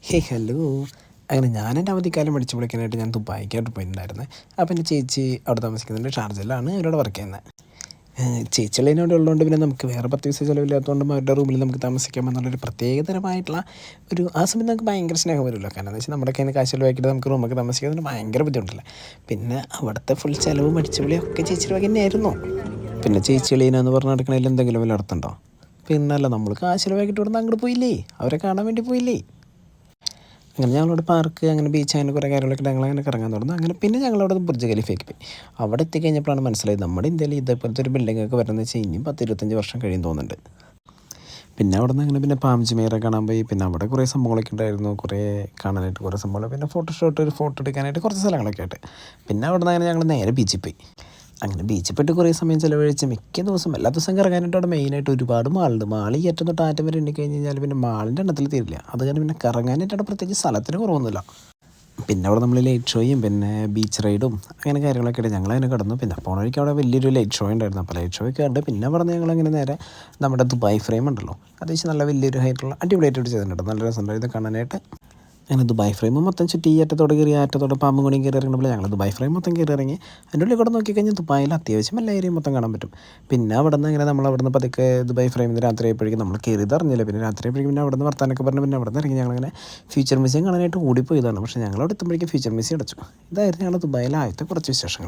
Hello. അങ്ങനെ ഞാൻ എൻ്റെ അവധിക്കാലം പഠിച്ചു പൊളിക്കാനായിട്ട് ഞാൻ ദുബായിക്കായിട്ട് പോയിട്ടുണ്ടായിരുന്നത്. അപ്പോൾ എൻ്റെ ചേച്ചി അവിടെ താമസിക്കുന്നുണ്ട്, ഷാർജയിലാണ് അവരവിടെ വർക്ക് ചെയ്യുന്നത്. ചേച്ചിയുള്ളതിനോട് ഉള്ളതുകൊണ്ട് പിന്നെ നമുക്ക് വേറെ 10 പൈസ ചിലവില്ലാത്തതുകൊണ്ടും അവരുടെ റൂമിൽ നമുക്ക് താമസിക്കാം എന്നുള്ളൊരു പ്രത്യേകതരമായിട്ടുള്ള ആ സമയത്ത് നമുക്ക് ഭയങ്കര സ്നേഹം വരുമല്ലോ. കാരണം എന്താ വെച്ചാൽ നമ്മുടെ കയ്യിൽ നിന്ന് കാശ് ചിലവാക്കിയിട്ട് നമുക്ക് റൂമൊക്കെ താമസിക്കുന്നതിന് ഭയങ്കര ബുദ്ധിമുട്ടില്ല. പിന്നെ അവിടുത്തെ ഫുൾ ചിലവും അടിച്ചുപൊളിയൊക്കെ ചേച്ചിയുടെ വക തന്നെയായിരുന്നു. പിന്നെ ചേച്ചിയുള്ളതിനെന്ന് പറഞ്ഞ് നടക്കണതിൽ എന്തെങ്കിലും വല്ല അർത്ഥമുണ്ടോ? പിന്നല്ല, നമ്മൾ കാശ് ചിലവാക്കിയിട്ട് ഇവിടുന്ന് അങ്ങോട്ട് പോയില്ലേ, അവരെ കാണാൻ വേണ്ടി പോയില്ലേ. അങ്ങനെ ഞങ്ങളവിടെ പാർക്ക്, അങ്ങനെ ബീച്ച്, അങ്ങനെ കുറേ കാര്യങ്ങളൊക്കെ ഞങ്ങളങ്ങനെ കറങ്ങാൻ തുടങ്ങുന്നു. അങ്ങനെ പിന്നെ ഞങ്ങളവിടെ ബുർജ് ഖലീഫയ്ക്ക് പോയി. അവിടെ എത്തിക്കഴിഞ്ഞപ്പോഴാണ് മനസ്സിലായത് നമ്മുടെ ഇന്ത്യയിൽ ഇതേപോലത്തെ ഒരു ബിൽഡിങ്ങൊക്കെ വരുന്നത് വെച്ചാൽ ഇനിയും 10-25 വർഷം കഴിയും തോന്നുന്നുണ്ട്. പിന്നെ അവിടെ നിന്ന് അങ്ങനെ പിന്നെ പാംജിമേറ കാണാൻ പോയി. പിന്നെ അവിടെ കുറേ സംഭവങ്ങളൊക്കെ ഉണ്ടായിരുന്നു, കുറേ കാണാനായിട്ട് കുറേ സംഭവങ്ങൾ, പിന്നെ ഫോട്ടോ എടുക്കാനായിട്ട് കുറച്ച് സ്ഥലങ്ങളൊക്കെ ആയിട്ട്. പിന്നെ അവിടെ നിന്ന് അങ്ങനെ ഞങ്ങൾ നേരെ ബീച്ചിൽ പോയി. അങ്ങനെ ബീച്ചിൽ പോയിട്ട് കുറേ സമയം ചിലവഴിച്ച് മിക്ക ദിവസം എല്ലാ ദിവസവും കറങ്ങാനായിട്ട് അവിടെ മെയിനായിട്ട് ഒരുപാട് മാളുണ്ട്. മാൾ ഈ അറ്റം തൊട്ട് ആറ്റം വരെ എണ്ണിക്കഴിഞ്ഞ് കഴിഞ്ഞാൽ പിന്നെ മാളിൻ്റെ എണ്ണത്തിൽ തീരില്ല. അത് കാരണം പിന്നെ കറങ്ങാനായിട്ട് അവിടെ പ്രത്യേകിച്ച് സ്ഥലത്തിന് കുറവൊന്നുമില്ല. പിന്നെ അവിടെ നമ്മൾ ലൈറ്റ് ഷോയും പിന്നെ ബീച്ച് റൈഡും അങ്ങനെ കാര്യങ്ങളൊക്കെ ആയിട്ട് ഞങ്ങളതിനെ കിടന്നു. പിന്നെ പോണ വഴിക്ക് അവിടെ വലിയൊരു ലൈറ്റ് ഷോ ഉണ്ടായിരുന്നു. അപ്പോൾ ലൈറ്റ് ഷോയൊക്കെ കണ്ട് പിന്നെ അവിടെ നിന്ന് ഞങ്ങളങ്ങനെ നേരെ നമ്മുടെ ദുബായ് ഫ്രെയിം ഉണ്ടല്ലോ, അത്യാവശ്യം നല്ല വലിയൊരു ഹൈറ്റുള്ള അടിപൊളിയായിട്ട് ചെയ്തിട്ടുണ്ട്. നല്ല രസമുണ്ടായിരുന്നു കാണാനായിട്ട്. അങ്ങനെ ദുബായ് ഫ്രെയിം മൊത്തം ചുറ്റി ഈ അറ്റത്തോടെ കയറി അറ്റത്തോടെ പാമ്പും കൂടിയും കയറി ഇറങ്ങുമ്പോൾ ഞങ്ങൾ ദുബായ് ഫ്രെയിം മൊത്തം കയറി ഇറങ്ങി. അതിൻ്റെ ഉള്ളിൽ കൂടെ നോക്കിക്കഴിഞ്ഞാൽ ദുബായിൽ അത്യാവശ്യം എല്ലാ ഏരിയയും മൊത്തം കാണാൻ പറ്റും. പിന്നെ അവിടെ നിന്ന് അങ്ങനെ നമ്മൾ അവിടെ നിന്ന് പതുക്കെ ദുബായ് ഫ്രെയിമിൽ രാത്രി ആയപ്പോഴേക്കും നമ്മൾ കയറിയത് അറിഞ്ഞില്ല. പിന്നെ രാത്രി ആയപ്പോഴേക്കും പിന്നെ അവിടെ നിന്ന് വർത്താനൊക്കെ പറഞ്ഞ് പിന്നെ അവിടെ നിന്ന് ഇറങ്ങി ഞങ്ങളങ്ങനെ ഫ്യൂച്ചർ മ്യൂസിയം കാണാനായിട്ട് ഓടിപ്പോയതാണ്. പക്ഷേ ഞങ്ങളവിടെ എത്തുമ്പോഴേക്കും ഫ്യൂച്ചർ മ്യൂസിയം അടച്ചു. ഇതായിരുന്നു ഞങ്ങൾ ദുബായിലെ ആദ്യത്തെ കുറച്ച് വിശേഷങ്ങൾ.